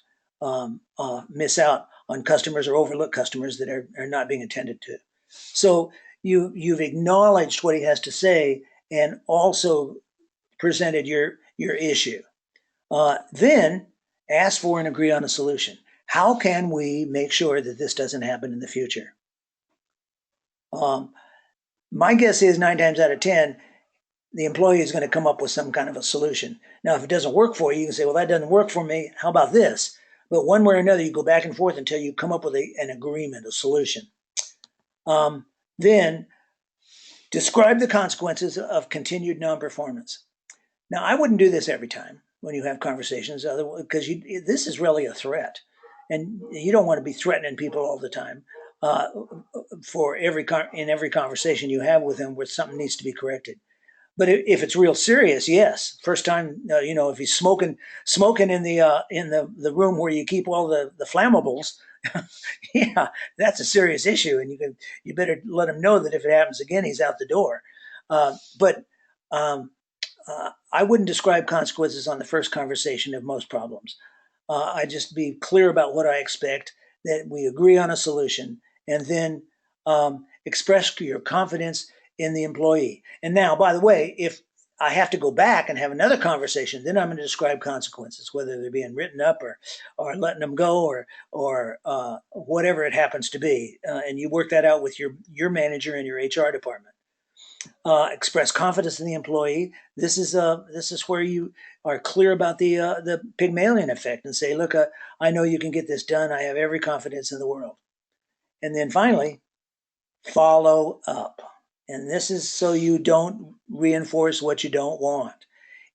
miss out on customers or overlook customers that are not being attended to. So you've acknowledged what he has to say and also presented your issue. Then ask for and agree on a solution. How can we make sure that this doesn't happen in the future? My guess is 9 times out of 10, the employee is going to come up with some kind of a solution. Now, if it doesn't work for you, you can say, well, that doesn't work for me. How about this? But one way or another, you go back and forth until you come up with an agreement, a solution. Then describe the consequences of continued non-performance. Now, I wouldn't do this every time. when you have conversations, because this is really a threat, and you don't want to be threatening people all the time. For in every conversation you have with them, where something needs to be corrected. But if it's real serious, yes. First time, if he's smoking in the room where you keep all the flammables, yeah, that's a serious issue, and you better let him know that if it happens again, he's out the door. But I wouldn't describe consequences on the first conversation of most problems. I just be clear about what I expect, that we agree on a solution, and then express your confidence in the employee. And now, by the way, if I have to go back and have another conversation, then I'm going to describe consequences, whether they're being written up or letting them go or whatever it happens to be. And you work that out with your manager and your HR department. Express confidence in the employee. This is where you are clear about the Pygmalion effect and say, look, I know you can get this done. I have every confidence in the world. And then finally, follow up. And this is so you don't reinforce what you don't want.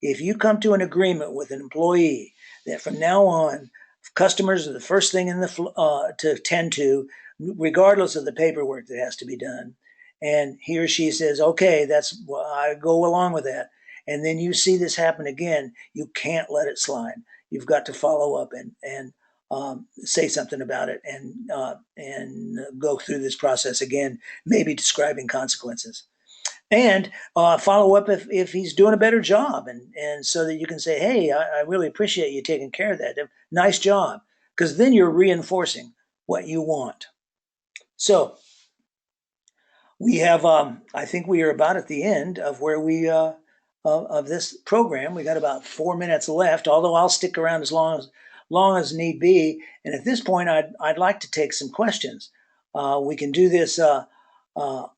If you come to an agreement with an employee that from now on, customers are the first thing to tend to, regardless of the paperwork that has to be done, and he or she says, okay, I go along with that, and then you see this happen again, you can't let it slide. You've got to follow up and say something about it, and go through this process again, maybe describing consequences, and follow up if he's doing a better job, and so that you can say, hey, I really appreciate you taking care of that. Nice job, because then you're reinforcing what you want. So we have, I think we are about at the end of where of this program. We got about 4 minutes left, although I'll stick around as long as need be. And at this point, I'd like to take some questions. We can do this on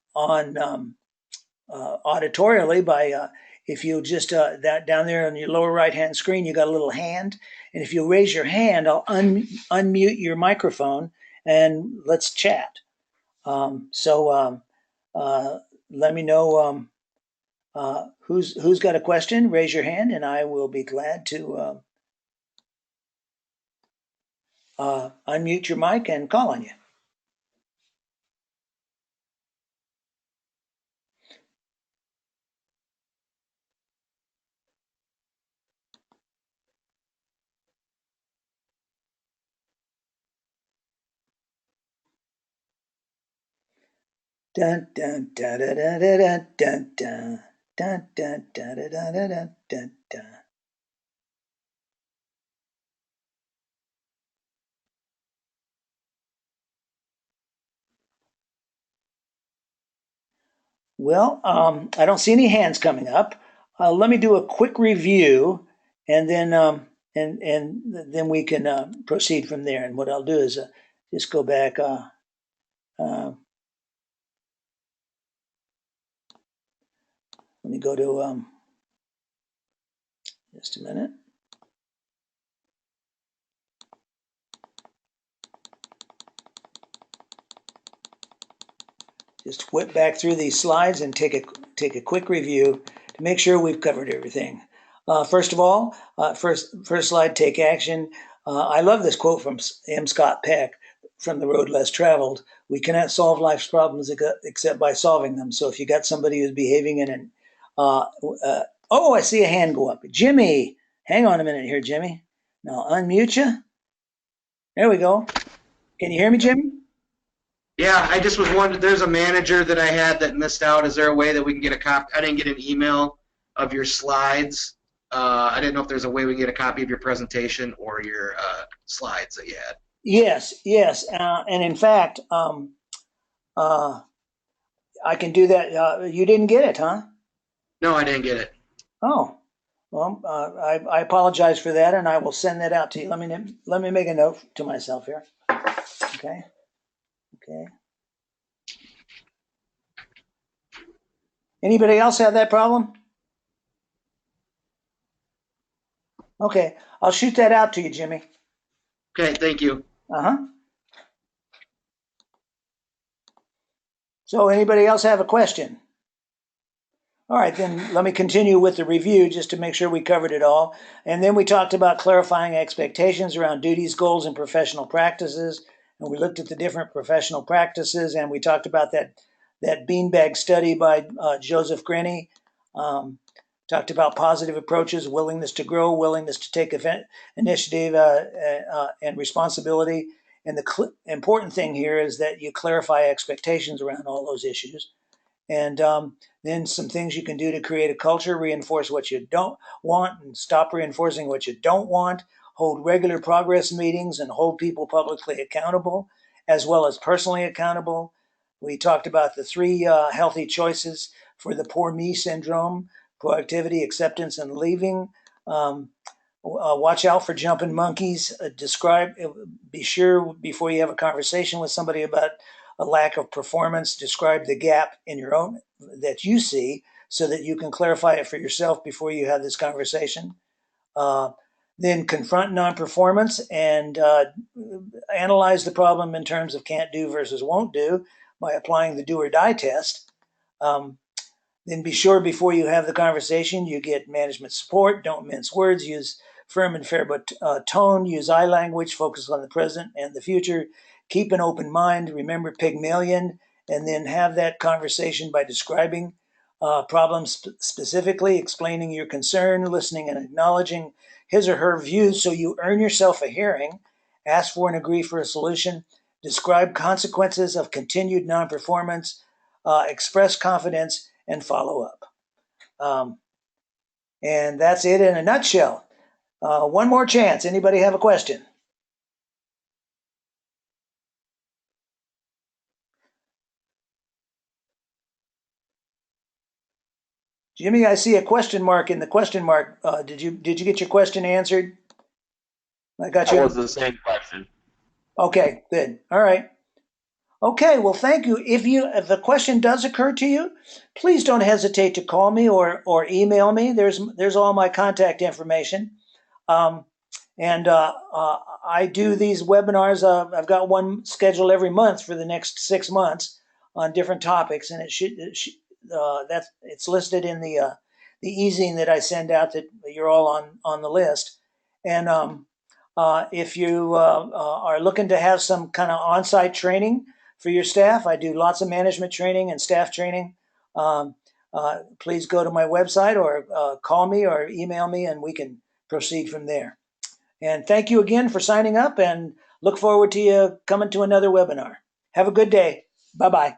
auditorially by if you just that down there on your lower right hand screen, you got a little hand, and if you raise your hand, I'll unmute your microphone and let's chat. Let me know who's got a question. Raise your hand, and I will be glad to unmute your mic and call on you. Dun dun dun dun dun dun dun dun dun dun dun dun dun dun dun dun. Well, I don't see any hands coming up. Let me do a quick review, and then then we can proceed from there. And what I'll do is just go back. Let me go to just a minute. Just whip back through these slides and take a quick review to make sure we've covered everything. First of all, first slide, take action. I love this quote from M. Scott Peck from The Road Less Traveled. We cannot solve life's problems except by solving them. So if you got somebody who's behaving in an oh, I see a hand go up. Jimmy, hang on a minute here, Jimmy. Now unmute you. There we go. Can you hear me, Jimmy? Yeah, I just was wondering, there's a manager that I had that missed out. Is there a way that we can get a copy? I didn't get an email of your slides. I didn't know if there's a way we can get a copy of your presentation or your slides that you had. Yes. And in fact, I can do that. You didn't get it, huh? No, I didn't get it. Oh, well, I apologize for that, and I will send that out to you. Let me make a note to myself here. Okay. Anybody else have that problem? Okay, I'll shoot that out to you, Jimmy. Okay, thank you. So anybody else have a question? All right, then let me continue with the review just to make sure we covered it all. And then we talked about clarifying expectations around duties, goals, and professional practices. And we looked at the different professional practices, and we talked about that beanbag study by Joseph Grenny. Talked about positive approaches, willingness to grow, willingness to take initiative and responsibility. And the important thing here is that you clarify expectations around all those issues. And then some things you can do to create a culture: reinforce what you don't want and stop reinforcing what you don't want, hold regular progress meetings and hold people publicly accountable, as well as personally accountable. We talked about the three healthy choices for the poor me syndrome: proactivity, acceptance, and leaving. Um, Watch out for jumping monkeys. Be sure before you have a conversation with somebody about a lack of performance, describe the gap in your own that you see so that you can clarify it for yourself before you have this conversation. Uh, then confront non-performance and analyze the problem in terms of can't do versus won't do by applying the do or die test. Um, then be sure before you have the conversation, you get management support. Don't mince words. Use firm and fair but tone. Use I language. Focus on the present and the future. Keep an open mind. Remember Pygmalion, and then have that conversation by describing problems specifically, explaining your concern, listening and acknowledging his or her views so you earn yourself a hearing. Ask for and agree for a solution. Describe consequences of continued non-performance. Express confidence and follow up. Um, and that's it in a nutshell. One more chance. Anybody have a question? Jimmy, I see a question mark in the question mark. Did you get your question answered? I got That you. was the same question. Okay, good. All right. Okay, well, thank you. If a question does occur to you, please don't hesitate to call me or email me. There's all my contact information. Um, and I do these webinars. I've got one scheduled every month for the next 6 months on different topics, and it's listed in the e-zine that I send out that you're all on the list. And if you are looking to have some kind of on-site training for your staff, I do lots of management training and staff training. Please go to my website or call me or email me, and we can proceed from there. And thank you again for signing up, and look forward to you coming to another webinar. Have a good day. Bye-bye.